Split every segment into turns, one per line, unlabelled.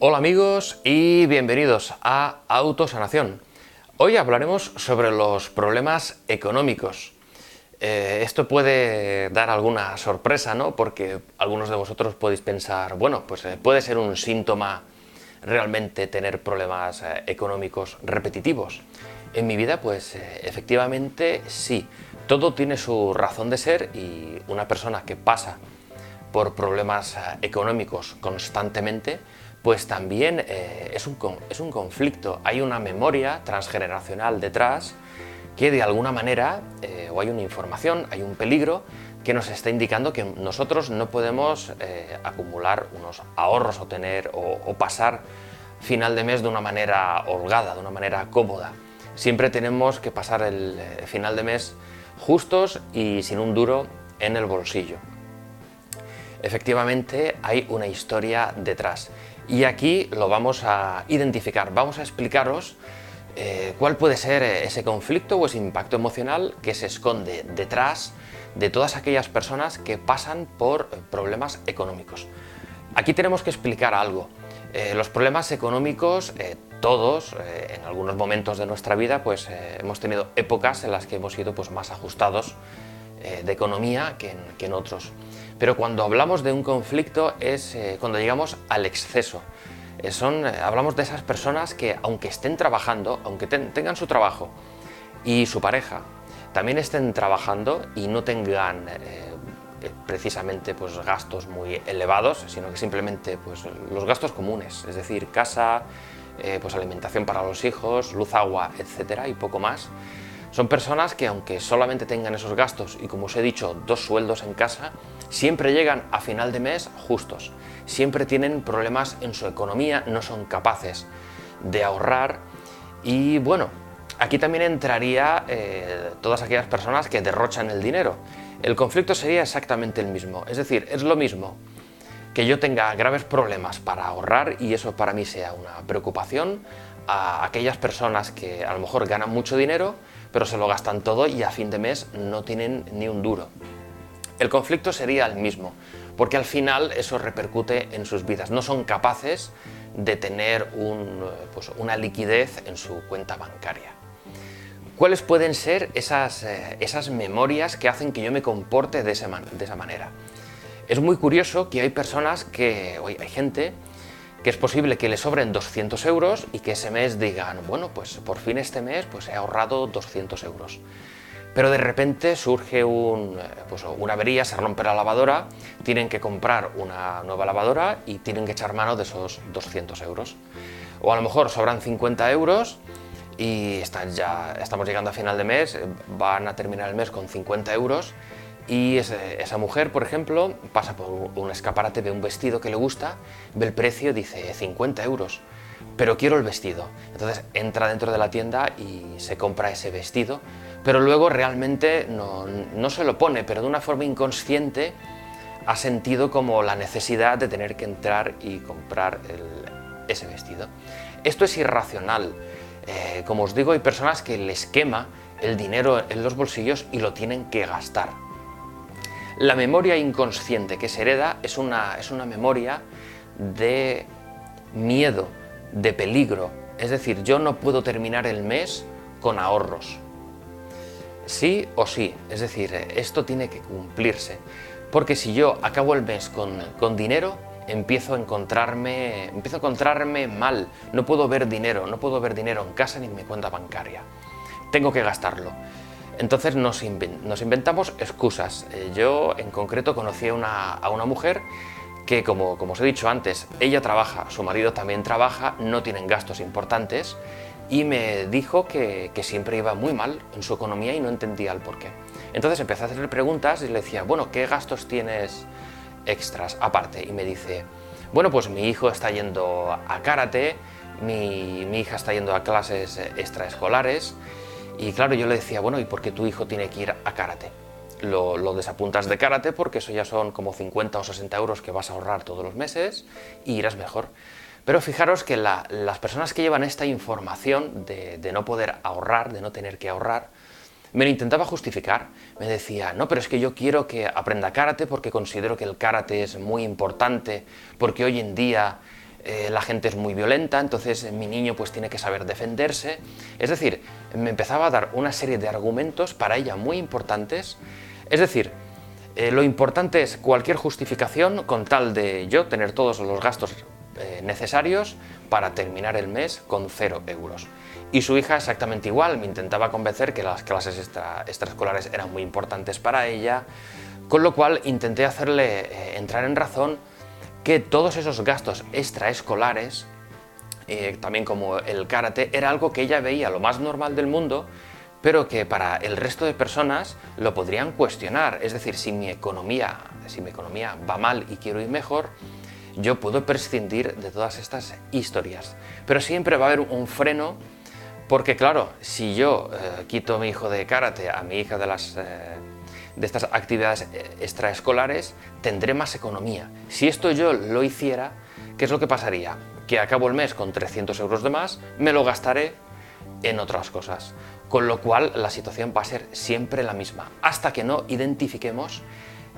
Hola amigos y bienvenidos a Autosanación. Hoy hablaremos sobre los problemas económicos. Esto puede dar alguna sorpresa, ¿no? Porque algunos de vosotros podéis pensar, bueno, pues puede ser un síntoma realmente tener problemas económicos repetitivos. En mi vida, pues efectivamente sí. Todo tiene su razón de ser y una persona que pasa por problemas económicos constantemente, pues también es un conflicto. Hay una memoria transgeneracional detrás que de alguna manera, o hay una información, hay un peligro que nos está indicando que nosotros no podemos acumular unos ahorros o pasar final de mes de una manera holgada, de una manera cómoda. Siempre tenemos que pasar el final de mes justos y sin un duro en el bolsillo. Efectivamente hay una historia detrás y aquí lo vamos a identificar, vamos a explicaros cuál puede ser ese conflicto o ese impacto emocional que se esconde detrás de todas aquellas personas que pasan por problemas económicos. Aquí tenemos que explicar algo. Los problemas económicos, todos, en algunos momentos de nuestra vida, pues hemos tenido épocas en las que hemos sido pues, más ajustados de economía que en otros. Pero cuando hablamos de un conflicto es cuando llegamos al exceso. Hablamos de esas personas que aunque estén trabajando, aunque tengan su trabajo y su pareja también estén trabajando y no tengan precisamente pues, gastos muy elevados, sino que simplemente pues, los gastos comunes, es decir, casa, pues, alimentación para los hijos, luz, agua, etcétera, y poco más. Son personas que aunque solamente tengan esos gastos y como os he dicho, 2 sueldos en casa, siempre llegan a final de mes justos. Siempre tienen problemas en su economía, no son capaces de ahorrar y bueno, aquí también entraría todas aquellas personas que derrochan el dinero. El conflicto sería exactamente el mismo, es decir, es lo mismo que yo tenga graves problemas para ahorrar y eso para mí sea una preocupación a aquellas personas que a lo mejor ganan mucho dinero pero se lo gastan todo y a fin de mes no tienen ni un duro. El conflicto sería el mismo, porque al final eso repercute en sus vidas. No son capaces de tener una liquidez en su cuenta bancaria. ¿Cuáles pueden ser esas memorias que hacen que yo me comporte de esa manera? Es muy curioso que hay gente que es posible que le sobren 200 euros y que ese mes digan, bueno, pues por fin este mes pues he ahorrado 200 euros. Pero de repente surge una avería, se rompe la lavadora, tienen que comprar una nueva lavadora y tienen que echar mano de esos 200 euros. O a lo mejor sobran 50 euros y estamos llegando a final de mes, van a terminar el mes con 50 euros y esa mujer, por ejemplo, pasa por un escaparate, ve un vestido que le gusta, ve el precio, dice 50 euros, pero quiero el vestido. Entonces entra dentro de la tienda y se compra ese vestido, pero luego realmente no se lo pone, pero de una forma inconsciente ha sentido como la necesidad de tener que entrar y comprar ese vestido. Esto es irracional. Como os digo, hay personas que les quema el dinero en los bolsillos y lo tienen que gastar. La memoria inconsciente que se hereda es una memoria de miedo, de peligro. Es decir, yo no puedo terminar el mes con ahorros. Sí o sí, es decir, esto tiene que cumplirse. Porque si yo acabo el mes con dinero, empiezo a encontrarme mal. No puedo ver dinero en casa ni en mi cuenta bancaria. Tengo que gastarlo. Entonces nos inventamos excusas. Yo en concreto conocí a una mujer que, como os he dicho antes, ella trabaja, su marido también trabaja, no tienen gastos importantes y me dijo que siempre iba muy mal en su economía y no entendía el porqué. Entonces empecé a hacerle preguntas y le decía, bueno, ¿qué gastos tienes extras aparte? Y me dice, bueno, pues mi hijo está yendo a karate, mi hija está yendo a clases extraescolares. Y claro, yo le decía, bueno, ¿y por qué tu hijo tiene que ir a karate? lo desapuntas de karate porque eso ya son como 50 o 60 euros que vas a ahorrar todos los meses y irás mejor. Pero fijaros que las personas que llevan esta información de no poder ahorrar, de no tener que ahorrar, me lo intentaba justificar. Me decía, no, pero es que yo quiero que aprenda karate porque considero que el karate es muy importante, porque hoy en día la gente es muy violenta, entonces mi niño pues tiene que saber defenderse. Es decir, me empezaba a dar una serie de argumentos para ella muy importantes. Es decir, lo importante es cualquier justificación con tal de yo tener todos los gastos necesarios para terminar el mes con 0 euros. Y su hija exactamente igual, me intentaba convencer que las clases extraescolares eran muy importantes para ella, con lo cual intenté hacerle entrar en razón que todos esos gastos extraescolares, también como el karate, era algo que ella veía lo más normal del mundo, pero que para el resto de personas lo podrían cuestionar. Es decir, si mi economía va mal y quiero ir mejor, yo puedo prescindir de todas estas historias. Pero siempre va a haber un freno, porque claro, si yo quito a mi hijo de karate, a mi hija de estas actividades extraescolares, tendré más economía. Si esto yo lo hiciera, ¿qué es lo que pasaría? Que acabo el mes con 300 euros de más, me lo gastaré en otras cosas. Con lo cual la situación va a ser siempre la misma, hasta que no identifiquemos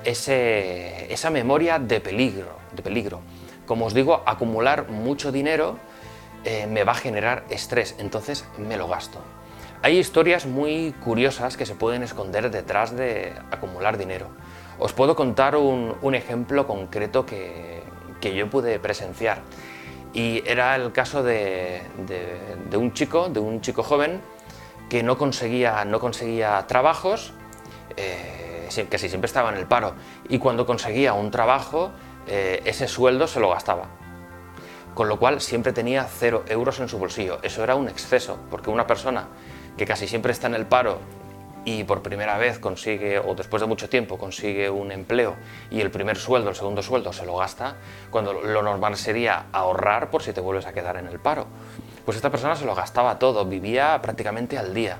esa memoria de peligro. Como os digo, acumular mucho dinero me va a generar estrés, entonces me lo gasto. Hay historias muy curiosas que se pueden esconder detrás de acumular dinero. Os puedo contar un ejemplo concreto que yo pude presenciar. Y era el caso de un chico joven que no conseguía trabajos, que casi siempre estaba en el paro, y cuando conseguía un trabajo, ese sueldo se lo gastaba. Con lo cual siempre tenía 0 euros en su bolsillo. Eso era un exceso, porque una persona que casi siempre está en el paro y por primera vez consigue, o después de mucho tiempo, consigue un empleo y el primer sueldo, el segundo sueldo se lo gasta, cuando lo normal sería ahorrar por si te vuelves a quedar en el paro. Pues esta persona se lo gastaba todo, vivía prácticamente al día.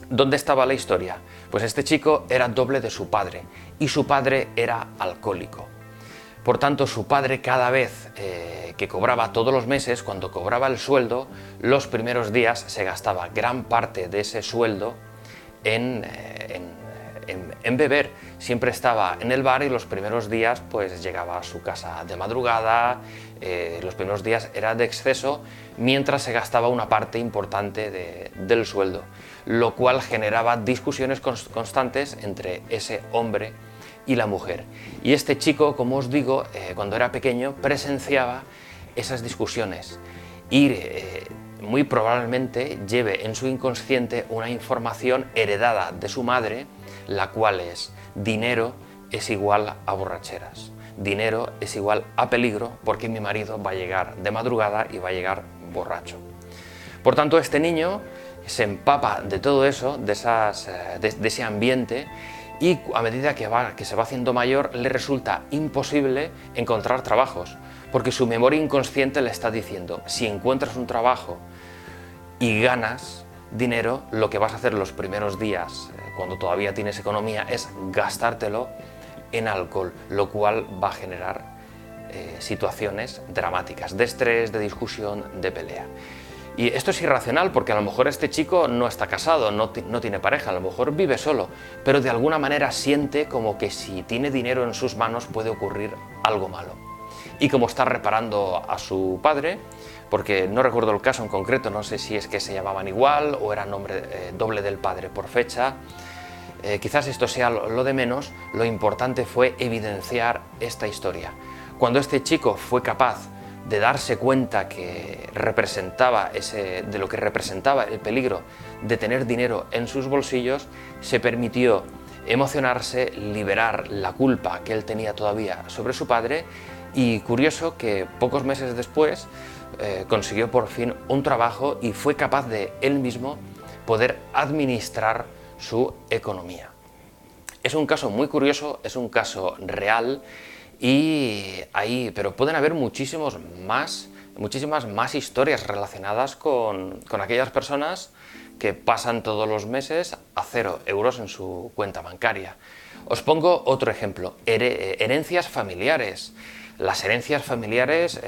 ¿Dónde estaba la historia? Pues este chico era doble de su padre y su padre era alcohólico. Por tanto, su padre cada vez que cobraba todos los meses, cuando cobraba el sueldo, los primeros días se gastaba gran parte de ese sueldo en beber. Siempre estaba en el bar y los primeros días pues llegaba a su casa de madrugada, los primeros días era de exceso, mientras se gastaba una parte importante del sueldo, lo cual generaba discusiones constantes entre ese hombre y la mujer. Y este chico, como os digo, cuando era pequeño presenciaba esas discusiones y muy probablemente lleve en su inconsciente una información heredada de su madre, la cual es: dinero es igual a borracheras, dinero es igual a peligro porque mi marido va a llegar de madrugada y va a llegar borracho. Por tanto, este niño se empapa de todo eso, de ese ambiente, y a medida que se va haciendo mayor le resulta imposible encontrar trabajos, porque su memoria inconsciente le está diciendo: si encuentras un trabajo y ganas dinero, lo que vas a hacer los primeros días, cuando todavía tienes economía, es gastártelo en alcohol, lo cual va a generar situaciones dramáticas, de estrés, de discusión, de pelea. Y esto es irracional porque a lo mejor este chico no está casado, no tiene pareja, a lo mejor vive solo, pero de alguna manera siente como que si tiene dinero en sus manos puede ocurrir algo malo. Y como está reparando a su padre, porque no recuerdo el caso en concreto, no sé si es que se llamaban igual o era nombre doble del padre por fecha, quizás esto sea lo de menos, lo importante fue evidenciar esta historia. Cuando este chico fue capaz de darse cuenta que de lo que representaba el peligro de tener dinero en sus bolsillos, se permitió emocionarse, liberar la culpa que él tenía todavía sobre su padre, y curioso que pocos meses después consiguió por fin un trabajo y fue capaz de él mismo poder administrar su economía. Es un caso muy curioso, es un caso real, pero pueden haber muchísimas más historias relacionadas con aquellas personas que pasan todos los meses a 0 euros en su cuenta bancaria. Os pongo otro ejemplo, herencias familiares. Las herencias familiares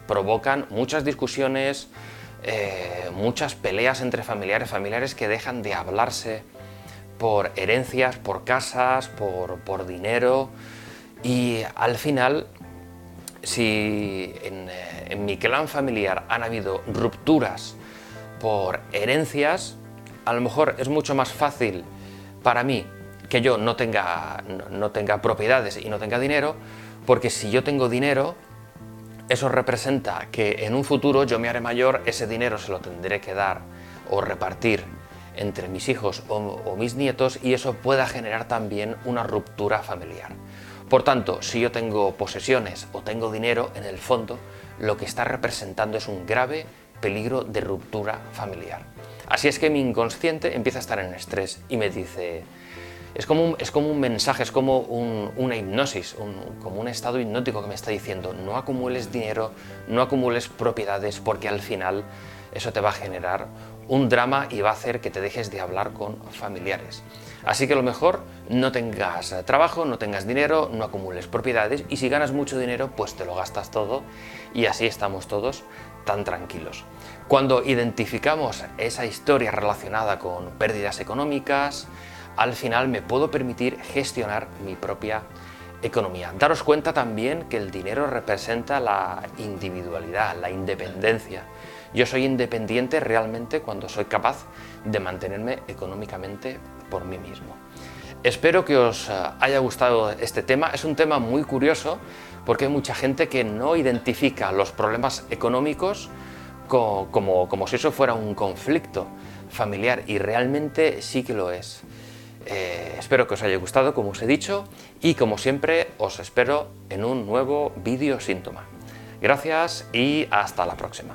provocan muchas discusiones, muchas peleas entre familiares que dejan de hablarse por herencias, por casas, por dinero, y al final, si en mi clan familiar han habido rupturas por herencias, a lo mejor es mucho más fácil para mí que yo no tenga propiedades y no tenga dinero, porque si yo tengo dinero, eso representa que en un futuro yo me haré mayor, ese dinero se lo tendré que dar o repartir entre mis hijos o mis nietos, y eso pueda generar también una ruptura familiar. Por tanto, si yo tengo posesiones o tengo dinero, en el fondo lo que está representando es un grave peligro de ruptura familiar. Así es que mi inconsciente empieza a estar en estrés y me dice, es como un mensaje, es como una hipnosis, como un estado hipnótico que me está diciendo, no acumules dinero, no acumules propiedades, porque al final eso te va a generar un drama y va a hacer que te dejes de hablar con familiares. Así que lo mejor, no tengas trabajo, no tengas dinero, no acumules propiedades, y si ganas mucho dinero, pues te lo gastas todo, y así estamos todos tan tranquilos. Cuando identificamos esa historia relacionada con pérdidas económicas, al final me puedo permitir gestionar mi propia economía. Daros cuenta también que el dinero representa la individualidad, la independencia. Yo soy independiente realmente cuando soy capaz de mantenerme económicamente por mí mismo. Espero que os haya gustado este tema. Es un tema muy curioso porque hay mucha gente que no identifica los problemas económicos como si eso fuera un conflicto familiar, y realmente sí que lo es. Espero que os haya gustado, como os he dicho, y como siempre os espero en un nuevo vídeo síntoma. Gracias y hasta la próxima.